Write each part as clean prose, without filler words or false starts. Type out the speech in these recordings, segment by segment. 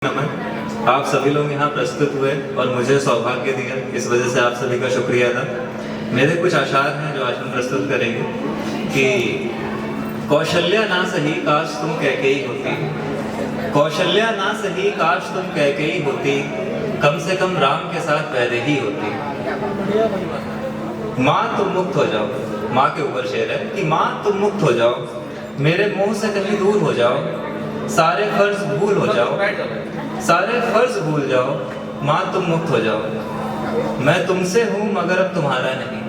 नमन। आप सभी लोग यहाँ प्रस्तुत हुए और मुझे सौभाग्य दिया, इस वजह से आप सभी का शुक्रिया था। मेरे कुछ आशार हैं जो आज हम प्रस्तुत करेंगे कि कौशल्या ना सही काश तुम कैकेयी होती, कौशल्या ना सही काश तुम कैकेयी होती, कम से कम राम के साथ वैदेही होती। माँ तुम मुक्त हो जाओ, माँ के ऊपर शेर है कि माँ तुम मुक्त हो जाओ, मेरे मुंह से कहीं दूर हो जाओ, सारे फर्ज भूल हो जाओ, सारे फर्ज भूल जाओ, माँ तुम मुक्त हो जाओ। मैं तुमसे हूँ मगर अब तुम्हारा नहीं,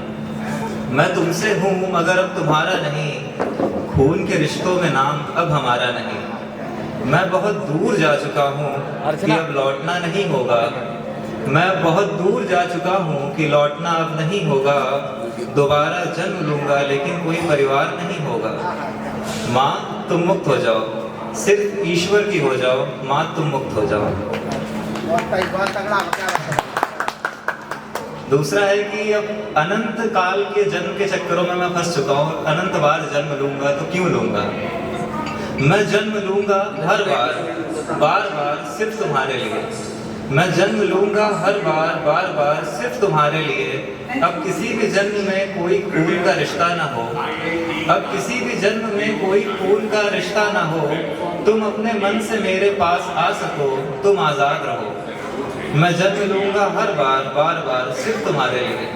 मैं तुमसे हूँ मगर अब तुम्हारा नहीं, खून के रिश्तों में नाम अब हमारा नहीं। मैं बहुत दूर जा चुका हूँ कि अब लौटना नहीं होगा, मैं बहुत दूर जा चुका हूँ कि लौटना अब नहीं होगा। दोबारा जन्म लूंगा लेकिन कोई परिवार नहीं होगा। माँ तुम मुक्त हो जाओ, सिर्फ ईश्वर की हो जाओ, माँ तुम मुक्त हो जाओ। दूसरा है कि अब अनंत काल के जन्म के चक्करों में मैं फंस चुका हूँ। अनंत बार जन्म लूंगा तो क्यों लूंगा, मैं जन्म लूंगा हर बार बार बार सिर्फ तुम्हारे लिए, मैं जन्म लूंगा हर बार बार बार सिर्फ तुम्हारे लिए। अब किसी भी जन्म में कोई खून का रिश्ता ना हो, अब किसी भी जन्म में कोई खून का रिश्ता ना हो, तुम अपने मन से मेरे पास आ सको, तुम आजाद रहो। मैं जन्म लूंगा हर बार बार बार सिर्फ तुम्हारे लिए।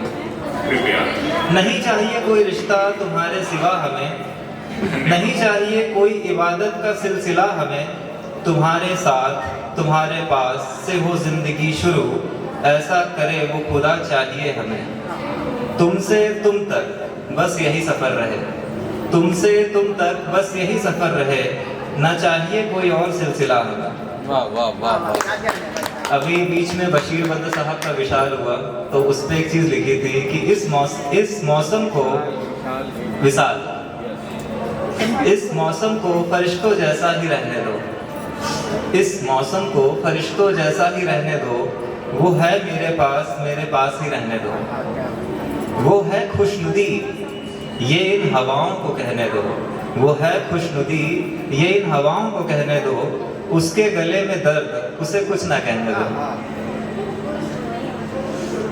नहीं चाहिए कोई रिश्ता तुम्हारे सिवा हमें, नहीं चाहिए कोई इबादत का सिलसिला हमें। तुम्हारे साथ तुम्हारे पास से हो जिंदगी शुरू, ऐसा करे वो खुदा चाहिए हमें। तुमसे तुम तक बस यही सफर रहे, तुमसे तुम तक बस यही सफर रहे, न चाहिए कोई और सिलसिला हमें। वाह वाह वाह वाह। अभी बीच में बशीर बंद साहब का विशाल हुआ तो उस पर एक चीज लिखी थी कि इस मौसम को विशाल, इस मौसम को फरिश्तों जैसा ही रहने दो, इस मौसम को फरिश्तों जैसा ही रहने दो। वो है मेरे पास ही रहने दो। वो है खुशनुदी, ये इन हवाओं को कहने दो। वो है खुशनुदी, ये इन हवाओं को कहने दो। उसके गले में दर्द, उसे कुछ ना कहने दो।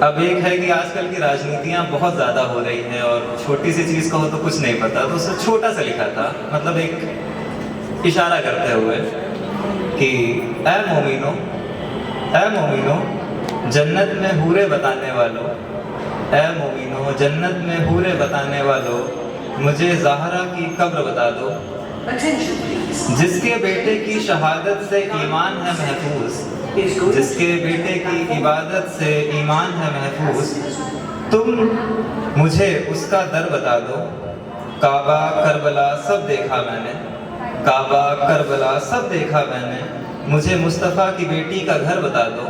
अब एक है कि आजकल की राजनीतियां बहुत ज्यादा हो रही हैं और छोटी सी चीज कहो तो कुछ नहीं पता, तो उससे छोटा सा लिखा था, मतलब एक इशारा करते हुए कि ऐ मोमिनो, ऐ मोमिनो जन्नत में हूरे बताने वालों, ऐ मोमिनो जन्नत में हूरे बताने वालों, मुझे ज़हरा की कब्र बता दो, जिसके बेटे की शहादत से ईमान है महफूज, जिसके बेटे की इबादत से ईमान है महफूज। तुम मुझे उसका दर बता दो, काबा करबला सब देखा मैंने, काबा करबला सब देखा मैंने, मुझे मुस्तफ़ा की बेटी का घर बता दो।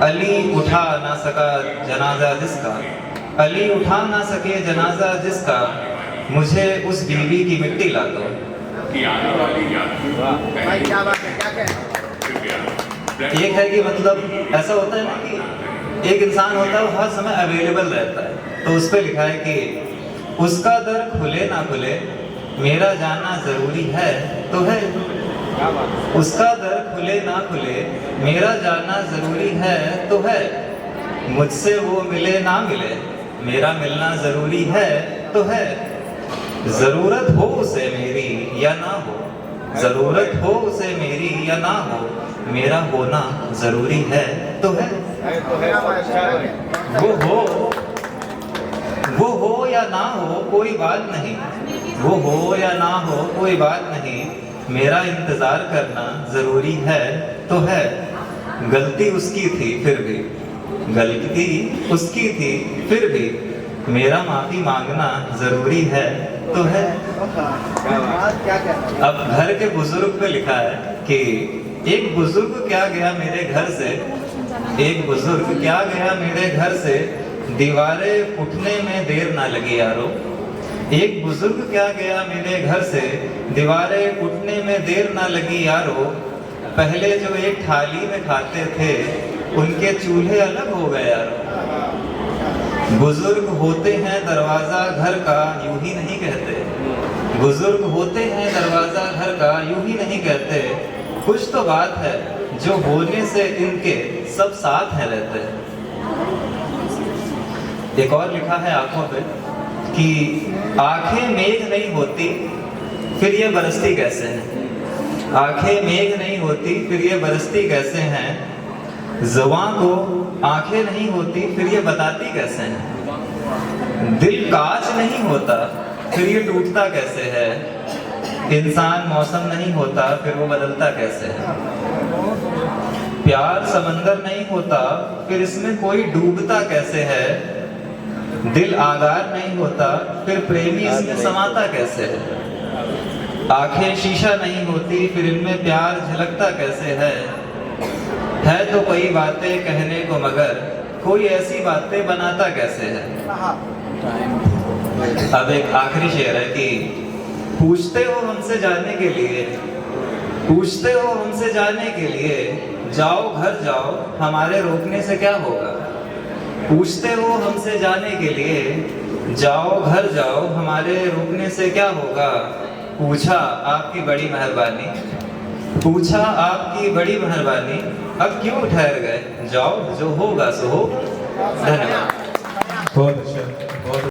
अली उठा ना सका जनाजा जिसका, अली उठा ना सके जनाजा जिसका, मुझे उस बीवी की मिट्टी ला दो। एक है कि मतलब ऐसा होता है ना कि एक इंसान होता है वो हर समय अवेलेबल रहता है, तो उस पर लिखा है कि उसका दर खुले ना खुले, मेरा जाना जरूरी है तो है। उसका दर खुले ना खुले, मेरा जाना जरूरी है तो है। मुझसे वो मिले ना मिले, मेरा मिलना जरूरी है तो है। जरूरत हो उसे मेरी या ना हो, जरूरत हो उसे मेरी या ना हो, मेरा होना जरूरी है तो है। वो हो या ना हो कोई बात नहीं, वो हो या ना हो कोई बात नहीं, मेरा इंतजार करना जरूरी है तो है। गलती उसकी थी फिर भी, गलती उसकी थी फिर भी, मेरा माफी मांगना जरूरी है तो है। अब घर के बुजुर्ग पे लिखा है कि एक बुजुर्ग क्या गया मेरे घर से, एक बुजुर्ग क्या गया मेरे घर से, दीवारें उठने में देर ना लगी यारो। एक बुजुर्ग क्या गया मेरे घर से, दीवारें उठने में देर ना लगी यारो। पहले जो एक थाली में खाते थे, उनके चूल्हे अलग हो गए यारो। बुजुर्ग होते हैं दरवाजा घर का, यूं ही नहीं कहते, बुजुर्ग होते हैं दरवाजा घर का, यूं ही नहीं कहते। कुछ तो बात है जो होने से इनके सब साथ हैं रहते हैं। एक और लिखा है आंखों पे कि आंखें मेघ नहीं होती फिर ये बरसती कैसे हैं। आंखें मेघ नहीं होती फिर ये बरसती कैसे हैं। ज़ुबां को आंखें नहीं होती फिर ये बताती कैसे हैं। दिल कांच नहीं होता फिर ये टूटता कैसे है। इंसान मौसम नहीं होता फिर वो बदलता कैसे है। प्यार समंदर नहीं होता फिर इसमें कोई डूबता कैसे है। दिल आगार नहीं होता फिर प्रेमी इसमें समाता कैसे है। आंखें शीशा नहीं होती फिर इनमें प्यार झलकता कैसे है तो कोई बातें कहने को मगर कोई ऐसी बातें बनाता कैसे है। अब एक आखिरी शेर है कि पूछते हो हमसे जाने के लिए, पूछते हो हमसे जाने के लिए, जाओ घर जाओ हमारे रोकने से क्या होगा। पूछते हो हमसे जाने के लिए, जाओ घर जाओ हमारे रोकने से क्या होगा। पूछा आपकी बड़ी मेहरबानी, पूछा आपकी बड़ी मेहरबानी, अब क्यों ठहर गए, जाओ जो होगा सो हो। धन्यवाद। बहुत अच्छा, बहुत